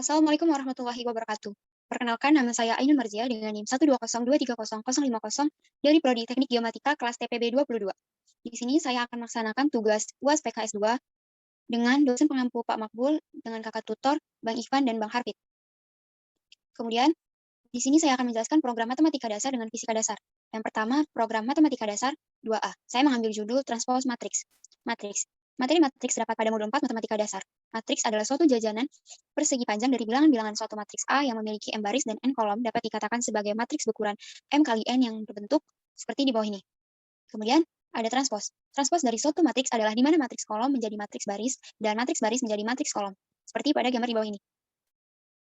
Assalamualaikum warahmatullahi wabarakatuh. Perkenalkan, nama saya Ainun Marzia dengan NIM 120230050 dari Prodi Teknik Geomatika kelas TPB 22. Di sini saya akan melaksanakan tugas UAS PKS 2 dengan dosen pengampu Pak Makbul, dengan kakak tutor Bang Ivan dan Bang Harpit. Kemudian, di sini saya akan menjelaskan program matematika dasar dengan fisika dasar. Yang pertama, program matematika dasar 2A. Saya mengambil judul Transpose Matrix. Matrix. Materi matriks terdapat pada modul 4 matematika dasar. Matriks adalah suatu jajanan persegi panjang dari bilangan-bilangan suatu matriks A yang memiliki M baris dan N kolom dapat dikatakan sebagai matriks berukuran M kali N yang berbentuk seperti di bawah ini. Kemudian, ada transpose. Transpose dari suatu matriks adalah di mana matriks kolom menjadi matriks baris dan matriks baris menjadi matriks kolom, seperti pada gambar di bawah ini.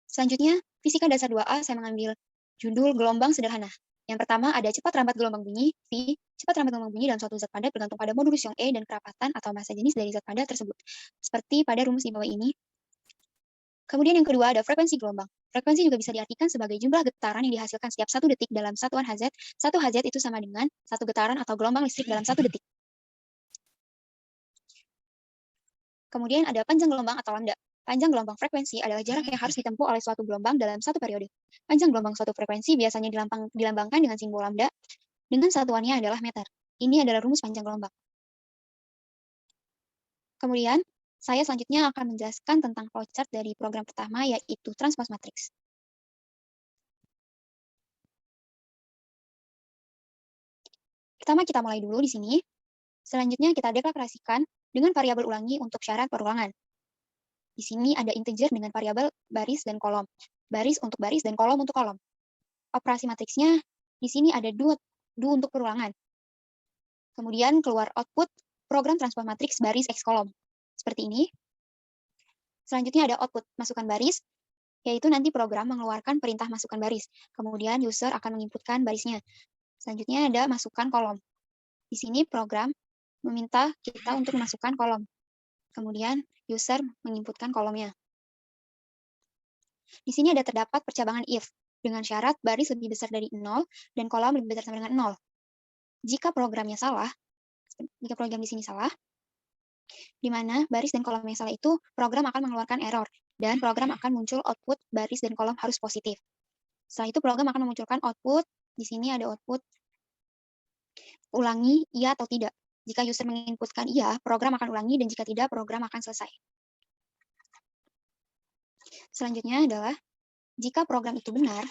Selanjutnya, fisika dasar 2A saya mengambil judul gelombang sederhana. Yang pertama ada cepat rambat gelombang bunyi, V. Cepat rambat gelombang bunyi dalam suatu zat padat bergantung pada modulus Young E dan kerapatan atau massa jenis dari zat padat tersebut. Seperti pada rumus di bawah ini. Kemudian yang kedua ada frekuensi gelombang. Frekuensi juga bisa diartikan sebagai jumlah getaran yang dihasilkan setiap 1 detik dalam satuan Hz. 1 Hz itu sama dengan 1 getaran atau gelombang listrik dalam 1 detik. Kemudian ada panjang gelombang atau lambda. Panjang gelombang frekuensi adalah jarak yang harus ditempuh oleh suatu gelombang dalam satu periode. Panjang gelombang suatu frekuensi biasanya dilambangkan dengan simbol lambda, dengan satuannya adalah meter. Ini adalah rumus panjang gelombang. Kemudian, saya selanjutnya akan menjelaskan tentang flowchart dari program pertama, yaitu transpose matrix. Pertama, kita mulai dulu di sini. Selanjutnya, kita deklarasikan dengan variabel ulangi untuk syarat perulangan. Di sini ada integer dengan variabel baris dan kolom. Baris untuk baris dan kolom untuk kolom. Operasi matriksnya di sini ada do untuk perulangan. Kemudian keluar output program transpose matriks baris X kolom. Seperti ini. Selanjutnya ada output masukkan baris, yaitu nanti program mengeluarkan perintah masukkan baris. Kemudian user akan menginputkan barisnya. Selanjutnya ada masukkan kolom. Di sini program meminta kita untuk memasukkan kolom. Kemudian user menginputkan kolomnya. Di sini ada terdapat percabangan if, dengan syarat baris lebih besar dari 0 dan kolom lebih besar sama dengan 0. Jika programnya salah, jika program di sini salah, di mana baris dan kolom yang salah itu, program akan mengeluarkan error, dan program akan muncul output baris dan kolom harus positif. Setelah itu program akan memunculkan output, di sini ada output ulangi iya atau tidak. Jika user menginputkan iya, program akan ulangi, dan jika tidak, program akan selesai. Selanjutnya adalah, jika program itu benar,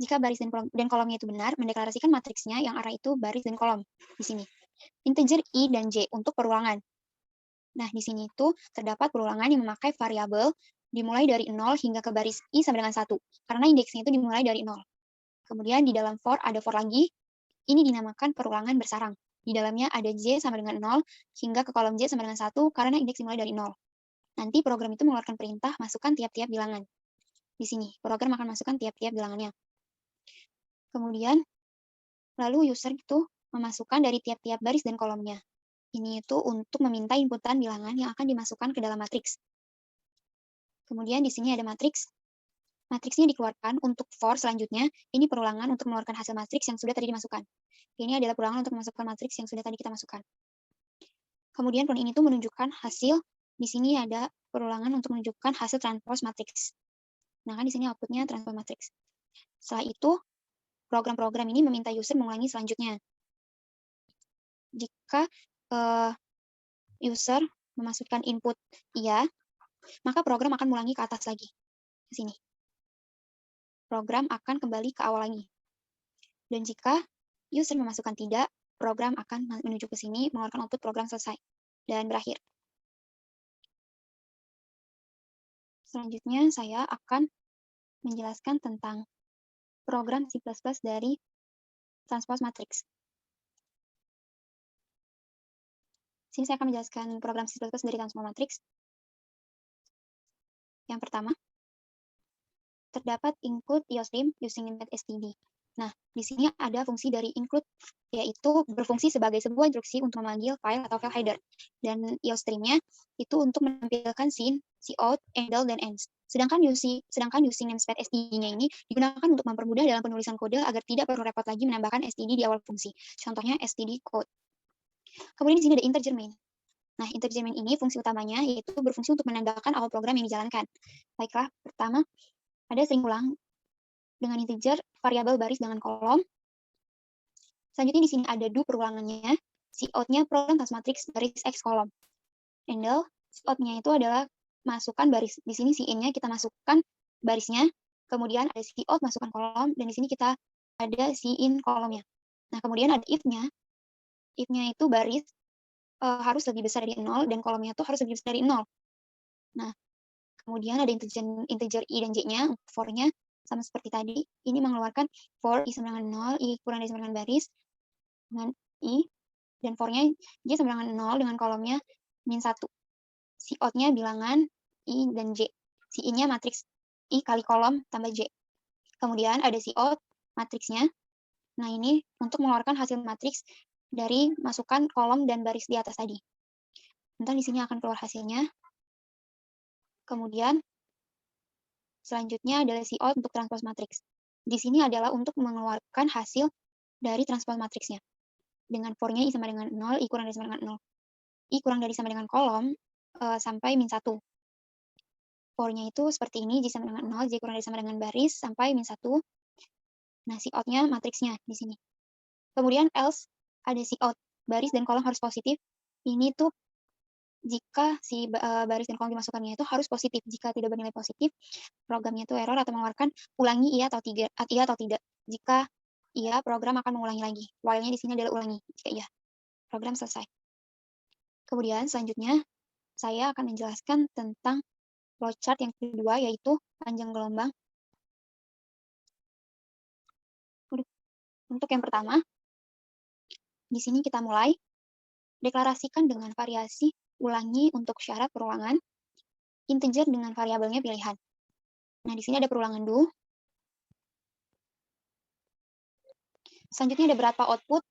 jika baris dan kolomnya itu benar, mendeklarasikan matriksnya yang arah itu baris dan kolom. Di sini. Integer I dan J untuk perulangan. Nah, di sini itu terdapat perulangan yang memakai variabel dimulai dari 0 hingga ke baris I sama dengan 1. Karena indeksnya itu dimulai dari 0. Kemudian di dalam for ada for lagi. Ini dinamakan perulangan bersarang. Di dalamnya ada J sama dengan 0 hingga ke kolom J sama dengan 1 karena indeks dimulai dari 0. Nanti program itu mengeluarkan perintah masukkan tiap-tiap bilangan. Di sini, program akan masukkan tiap-tiap bilangannya. Kemudian, lalu user itu memasukkan dari tiap-tiap baris dan kolomnya. Ini itu untuk meminta inputan bilangan yang akan dimasukkan ke dalam matriks. Kemudian di sini ada matriks. Matriksnya dikeluarkan untuk for selanjutnya. Ini perulangan untuk mengeluarkan hasil matriks yang sudah tadi dimasukkan. Ini adalah perulangan untuk memasukkan matriks yang sudah tadi kita masukkan. Kemudian perulangan ini tuh menunjukkan hasil. Di sini ada perulangan untuk menunjukkan hasil transpose matriks. Nah, kan di sini outputnya transpose matriks. Setelah itu, program-program ini meminta user mengulangi selanjutnya. Jika user memasukkan input iya, maka program akan mengulangi ke atas lagi. Ke sini. Program akan kembali ke awal lagi. Dan jika user memasukkan tidak, program akan menuju ke sini, mengeluarkan output program selesai, dan berakhir. Selanjutnya, saya akan menjelaskan tentang program C++ dari transpose matrix. Sini saya akan menjelaskan program C++ dari transpose matrix. Yang pertama, terdapat include IOStream using std. Nah, di sini ada fungsi dari include, yaitu berfungsi sebagai sebuah instruksi untuk memanggil file atau file header. Dan IOStream-nya itu untuk menampilkan scene, cout, handle, dan ends. Sedangkan using namespace std-nya ini digunakan untuk mempermudah dalam penulisan kode agar tidak perlu repot lagi menambahkan std di awal fungsi. Contohnya std code. Kemudian di sini ada integer main. Nah, integer main ini fungsi utamanya yaitu berfungsi untuk menandakan awal program yang dijalankan. Baiklah, pertama ada string ulang dengan integer, variabel baris dengan kolom. Selanjutnya di sini ada do perulangannya, cout-nya program matrix baris X kolom. Handle, cout-nya itu adalah masukkan baris. Di sini in-nya kita masukkan barisnya, kemudian ada cout masukkan kolom, dan di sini kita ada in kolomnya. Nah, kemudian ada if-nya. If-nya itu baris harus lebih besar dari 0, dan kolomnya itu harus lebih besar dari 0. Nah, kemudian ada integer i dan j-nya, for-nya sama seperti tadi. Ini mengeluarkan for i sama dengan 0, i kurang dari sama dengan baris, dengan i, dan for-nya j sama dengan 0 dengan kolomnya min 1. Cout-nya bilangan i dan j. In-nya matriks i kali kolom tambah j. Kemudian ada cout matriksnya. Nah, ini untuk mengeluarkan hasil matriks dari masukan kolom dan baris di atas tadi. Nanti di sini akan keluar hasilnya. Kemudian selanjutnya adalah cout untuk transpose matriks. Di sini adalah untuk mengeluarkan hasil dari transpose matriksnya. Dengan for-nya i sama dengan 0, i kurang dari sama dengan 0. I kurang dari sama dengan kolom sampai min 1. For-nya itu seperti ini, j sama dengan 0, j kurang dari sama dengan baris sampai min 1. Nah, cout-nya matriksnya di sini. Kemudian else ada cout baris dan kolom harus positif. Ini tuh jika si baris dan kolom dimasukkannya itu harus positif. Jika tidak bernilai positif, programnya itu error atau mengeluarkan ulangi iya atau tidak. Jika iya, program akan mengulangi lagi. While-nya di sini adalah ulangi. Jika iya, program selesai. Kemudian selanjutnya saya akan menjelaskan tentang flowchart yang kedua, yaitu panjang gelombang. Untuk yang pertama, di sini kita mulai deklarasikan dengan variasi ulangi untuk syarat perulangan, integer dengan variabelnya pilihan. Nah, di sini ada perulangan do. Selanjutnya ada berapa output.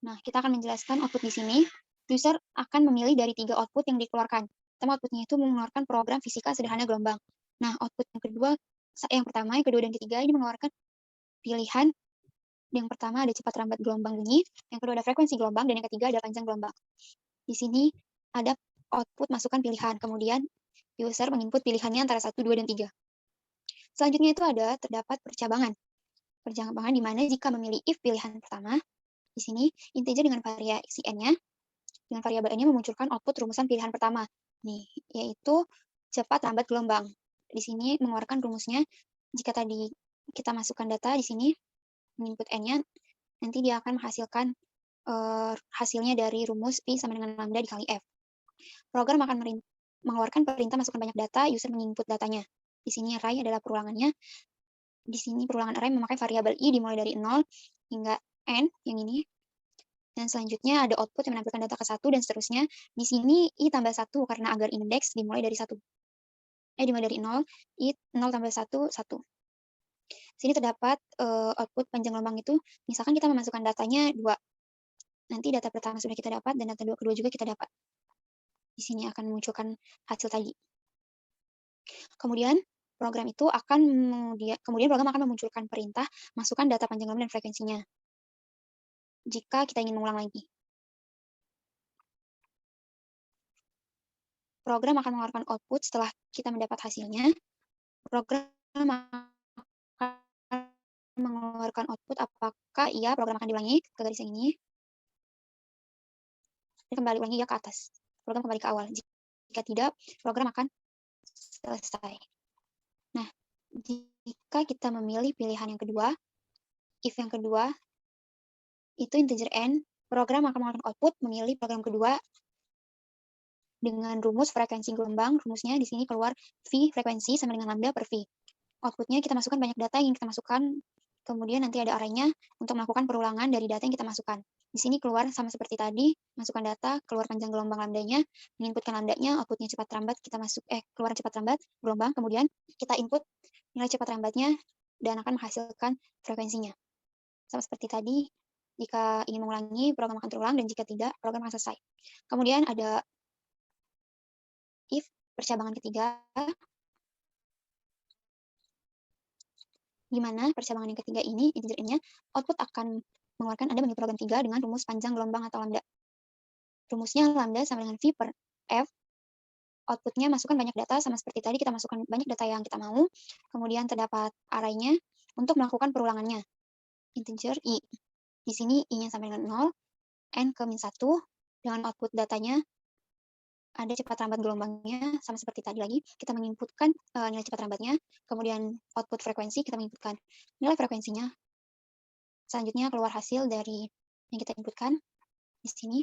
Nah, kita akan menjelaskan output di sini. User akan memilih dari 3 output yang dikeluarkan. Pertama, outputnya itu mengeluarkan program fisika sederhana gelombang. Nah, output yang kedua, yang pertama, yang kedua, dan ketiga ini mengeluarkan pilihan. Yang pertama ada cepat lambat gelombang bunyi, yang kedua ada frekuensi gelombang, dan yang ketiga ada panjang gelombang. Di sini ada output masukan pilihan, kemudian user menginput pilihannya antara 1, 2, dan 3. Selanjutnya itu ada terdapat percabangan. Percabangan di mana jika memilih if pilihan pertama, di sini integer dengan variasi n-nya, dengan variabel n-nya memunculkan output rumusan pilihan pertama, nih, yaitu cepat lambat gelombang. Di sini mengeluarkan rumusnya, jika tadi kita masukkan data di sini, input n-nya, nanti dia akan menghasilkan hasilnya dari rumus Pi sama dengan lambda dikali F. Program akan mengeluarkan perintah masukkan banyak data, user menginput datanya. Di sini array adalah perulangannya. Di sini perulangan array memakai variabel i dimulai dari 0 hingga n, yang ini. Dan selanjutnya ada output yang menampilkan data ke 1 dan seterusnya. Di sini i tambah 1 karena agar indeks dimulai dari 1. Dimulai dari 0, i 0 tambah 1, 1. Sini terdapat output panjang gelombang itu, misalkan kita memasukkan datanya 2. Nanti data pertama sudah kita dapat, dan data kedua juga kita dapat. Di sini akan memunculkan hasil tadi. Kemudian program akan memunculkan perintah masukkan data panjang gelombang dan frekuensinya. Jika kita ingin mengulang lagi. Program akan mengeluarkan output setelah kita mendapat hasilnya. Program akan mengeluarkan output apakah iya program akan diulangi ke garis yang ini. Dan kembali ulangi ya ke atas. Program kembali ke awal. Jika tidak, program akan selesai. Nah, jika kita memilih pilihan yang kedua, if yang kedua, itu integer n, program akan mengeluarkan output memilih program kedua dengan rumus frekuensi gelombang. Rumusnya di sini keluar V frekuensi sama dengan lambda per V. Outputnya kita masukkan banyak data yang kita masukkan, kemudian nanti ada array-nya untuk melakukan perulangan dari data yang kita masukkan. Di sini keluar sama seperti tadi, masukkan data, keluar panjang gelombang lambdanya, menginputkan lambdanya, outputnya cepat lambat, kita keluar cepat lambat gelombang, kemudian kita input nilai cepat lambatnya dan akan menghasilkan frekuensinya. Sama seperti tadi, jika ingin mengulangi, program akan terulang, dan jika tidak, program akan selesai. Kemudian ada if percabangan ketiga, di mana percabangan yang ketiga ini, integer n-nya, output akan mengeluarkan Anda memilih program 3 dengan rumus panjang gelombang atau lambda. Rumusnya lambda sama dengan V per F, outputnya masukkan banyak data, sama seperti tadi kita masukkan banyak data yang kita mau, kemudian terdapat array-nya untuk melakukan perulangannya. Integer I. Di sini I-nya sampai dengan 0, N ke min 1, dengan output datanya ada cepat lambat gelombangnya, sama seperti tadi lagi, kita menginputkan nilai cepat lambatnya, kemudian output frekuensi, kita menginputkan nilai frekuensinya, selanjutnya keluar hasil dari yang kita inputkan di sini,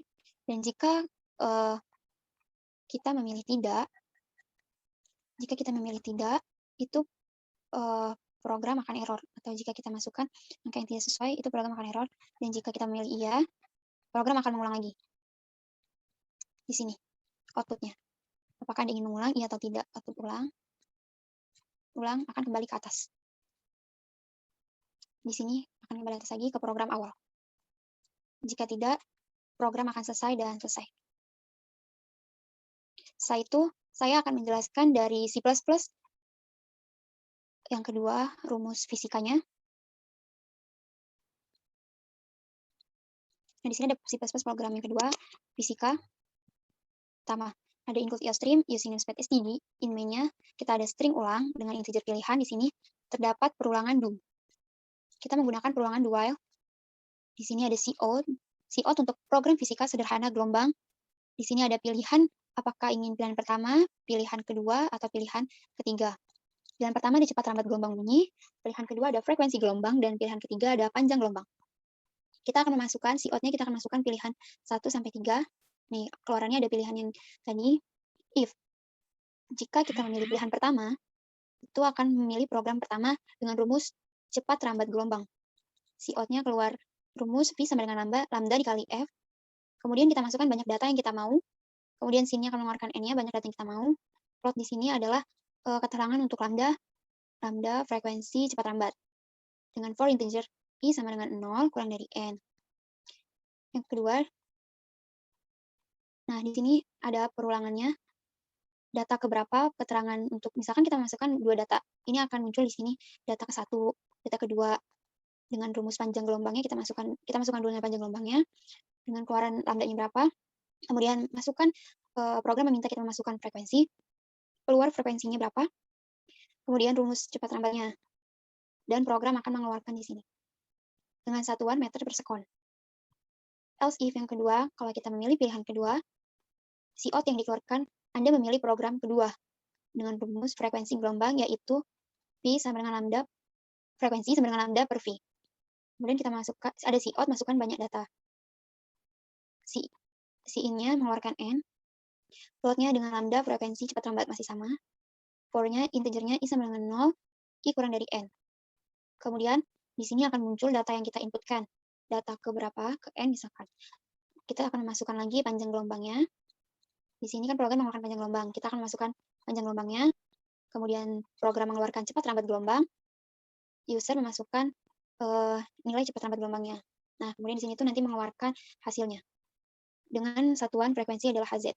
dan jika kita memilih tidak, itu program akan error, atau jika kita masukkan angka yang tidak sesuai, itu program akan error, dan jika kita memilih iya, program akan mengulang lagi. Di sini outputnya. Apakah Anda ingin mengulang, iya atau tidak? Output ulang akan kembali ke atas. Di sini akan kembali atas lagi ke program awal. Jika tidak, program akan selesai dan selesai. Setelah itu, saya akan menjelaskan dari C++, yang kedua, rumus fisikanya. Nah, di sini ada C++ program yang kedua, fisika. Pertama, ada include EOStream using namespace std. In main-nya, kita ada string ulang dengan integer pilihan. Di sini terdapat perulangan do. Kita menggunakan perulangan do while. Di sini ada cout. Cout untuk program fisika sederhana gelombang. Di sini ada pilihan apakah ingin pilihan pertama, pilihan kedua, atau pilihan ketiga. Pilihan pertama ada cepat lambat gelombang bunyi, pilihan kedua ada frekuensi gelombang, dan pilihan ketiga ada panjang gelombang. Kita akan memasukkan cout-nya, kita akan masukkan pilihan 1-3. Nih, keluarannya ada pilihan yang tadi, if. Jika kita memilih pilihan pertama, itu akan memilih program pertama dengan rumus cepat lambat gelombang. Cout-nya keluar rumus V sama dengan lambda dikali F. Kemudian kita masukkan banyak data yang kita mau. Kemudian sini akan mengeluarkan N-nya, banyak data yang kita mau. Plot di sini adalah keterangan untuk lambda frekuensi cepat lambat. Dengan for integer I sama dengan 0 kurang dari N. Yang kedua, nah di sini ada perulangannya. Data keberapa, keterangan untuk, misalkan kita masukkan 2 data. Ini akan muncul di sini, data ke-1, data kedua. Dengan rumus panjang gelombangnya, kita masukkan dulu panjang gelombangnya. Dengan keluaran lambda-nya berapa. Kemudian masukkan program meminta kita memasukkan frekuensi. Keluar frekuensinya berapa. Kemudian rumus cepat lambatnya. Dan program akan mengeluarkan di sini. Dengan satuan meter per sekon. Else if yang kedua, kalau kita memilih pilihan kedua, cout yang dikeluarkan, Anda memilih program kedua dengan rumus frekuensi gelombang, yaitu V sama dengan lambda, frekuensi sama dengan lambda per V. Kemudian kita masukkan, ada cout, masukkan banyak data. In-nya mengeluarkan N, plotnya dengan lambda, frekuensi cepat lambat masih sama, for-nya, integernya I sama dengan 0, I kurang dari N. Kemudian, di sini akan muncul data yang kita inputkan. Data ke berapa? Ke N misalkan. Kita akan masukkan lagi panjang gelombangnya. Di sini kan program mengeluarkan panjang gelombang. Kita akan masukkan panjang gelombangnya. Kemudian program mengeluarkan cepat lambat gelombang. User memasukkan nilai cepat lambat gelombangnya. Nah, kemudian di sini tuh nanti mengeluarkan hasilnya. Dengan satuan frekuensi adalah Hz.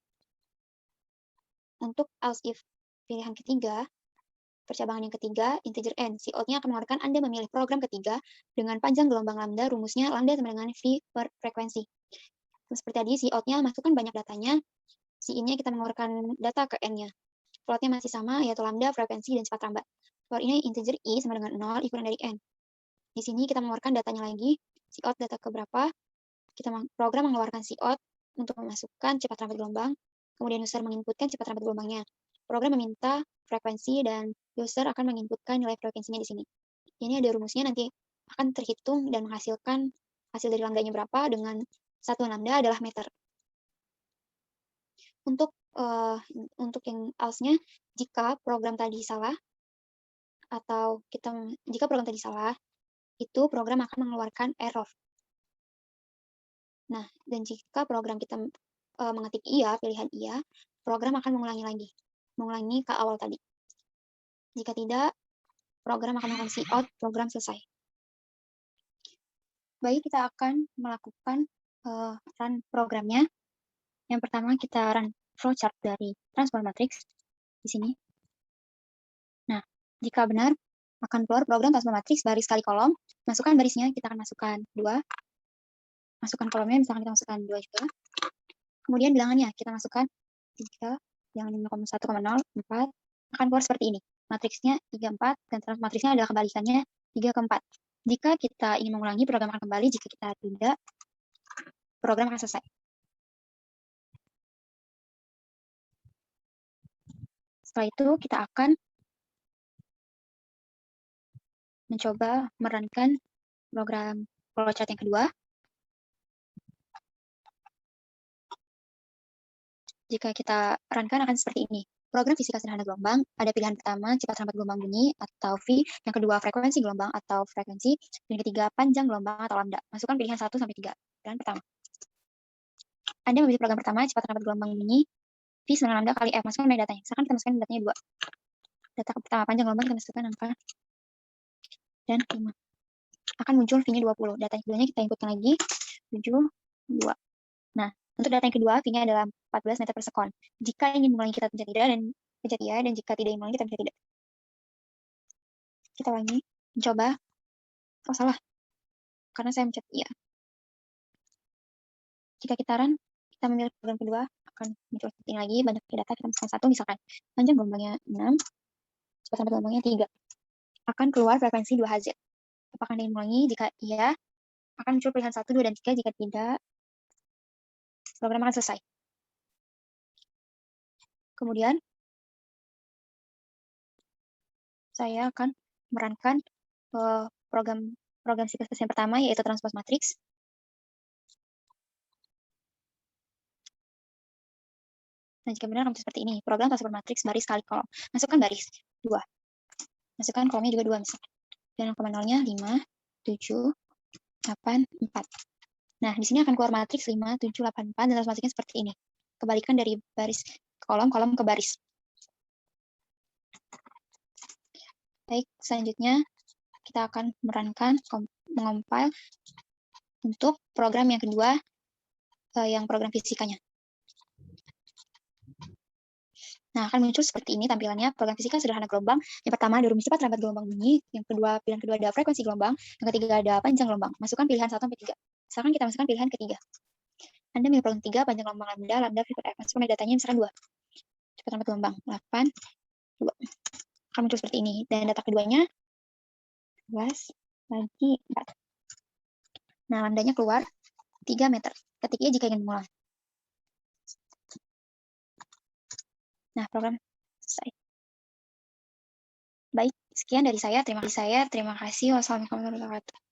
Untuk else if pilihan ketiga, percabangan yang ketiga, integer N. Cout-nya akan mengeluarkan Anda memilih program ketiga dengan panjang gelombang lambda, rumusnya lambda sama dengan V per frekuensi. Seperti tadi, cout-nya masukkan banyak datanya, in-nya kita mengeluarkan data ke N-nya. Plotnya masih sama, yaitu lambda, frekuensi, dan cepat lambat. For ini integer I sama dengan 0, I kurang dari N. Di sini kita mengeluarkan datanya lagi, cout data ke berapa, program mengeluarkan cout untuk memasukkan cepat lambat gelombang, kemudian user menginputkan cepat lambat gelombangnya. Program meminta frekuensi dan user akan menginputkan nilai frekuensinya di sini. Ini ada rumusnya, nanti akan terhitung dan menghasilkan hasil dari lambdanya berapa dengan satuan lambda adalah meter. Untuk yang else-nya, jika program tadi salah, atau jika program tadi salah, itu program akan mengeluarkan error. Nah, dan jika program kita mengetik iya, pilihan iya, program akan mengulangi ke awal tadi. Jika tidak, program akan melakukan cout, program selesai. Baik, kita akan melakukan run programnya. Yang pertama, kita run flowchart dari transform matrix di sini. Nah, jika benar, akan keluar program transform matrix baris kali kolom. Masukkan barisnya, kita akan masukkan 2. Masukkan kolomnya, misalkan kita masukkan 2 juga. Kemudian bilangannya, kita masukkan 3, yang 5,1,0, 4, akan keluar seperti ini. Matriksnya 3, 4, dan transmatriksnya adalah kebalikannya 3 ke 4. Jika kita ingin mengulangi, program akan kembali. Jika kita tidak, program akan selesai. Setelah itu, kita akan mencoba merunkan program flowchart yang kedua. Jika kita runkan akan seperti ini. Program fisika sederhana gelombang, ada pilihan pertama, cepat lambat gelombang bunyi, atau V. Yang kedua, frekuensi gelombang atau frekuensi. Dan ketiga, panjang gelombang atau lambda. Masukkan pilihan 1-3. Pilihan pertama. Anda memilih program pertama, cepat lambat gelombang bunyi, V sama lambda kali F. Masukkan dari datanya. Misalkan kita masukkan datanya 2. Data pertama, panjang gelombang, kita masukkan angka dan 5. Akan muncul V-nya 20. Data yang keduanya kita inputkan lagi, 7, 2. Nah, untuk data yang kedua, V-nya adalah 14 meter per sekon. Jika ingin mengulangi, kita pencet tidak, dan pencet iya, dan jika tidak ingin mengulangi, kita pencet tidak. Kita ulangi, mencoba. Oh, salah. Karena saya mencet iya. Jika kita run, kita memilih program kedua, akan muncul seperti ini lagi, banyak data, kita masukkan 1, misalkan panjang gelombangnya 6, cepat lambat gelombangnya 3. Akan keluar frekuensi 2Hz. Apakah Anda ingin mengulangi? Jika iya, akan muncul pilihan 1, 2, dan 3. Jika tidak, program akan selesai. Kemudian, saya akan merunkan program C++ yang pertama, yaitu transpose matrix. Nah, jika benar, akan seperti ini. Program transpose matrix baris kali kolom. Masukkan baris 2. Masukkan kolomnya juga 2, misalkan. Dan 0,0-nya 5, 7, 8, 4. Nah, di sini akan keluar matriks 5, 7, 8, 4, dan transmatrixnya seperti ini. Kebalikan dari baris kolom ke baris. Baik, selanjutnya kita akan merunkan, mengompil untuk program yang kedua, yang program fisikanya. Nah, akan muncul seperti ini tampilannya, program fisika sederhana gelombang. Yang pertama ada rumus cepat lambat gelombang bunyi, yang kedua, pilihan kedua ada frekuensi gelombang, yang ketiga ada panjang gelombang. Masukkan pilihan 1-3. Misalkan kita masukkan pilihan ketiga. Anda memilih program 3, panjang gelombang lambda frequency F. Masukkan datanya misalkan 2. Cepat lambat gelombang 8, 2. Akan muncul seperti ini. Dan data keduanya 11 bagi 4. Nah, lambdanya keluar 3 meter. Ketik I jika ingin mengulang. Nah, program selesai. Baik, sekian dari saya. Terima kasih. Wassalamualaikum warahmatullahi wabarakatuh.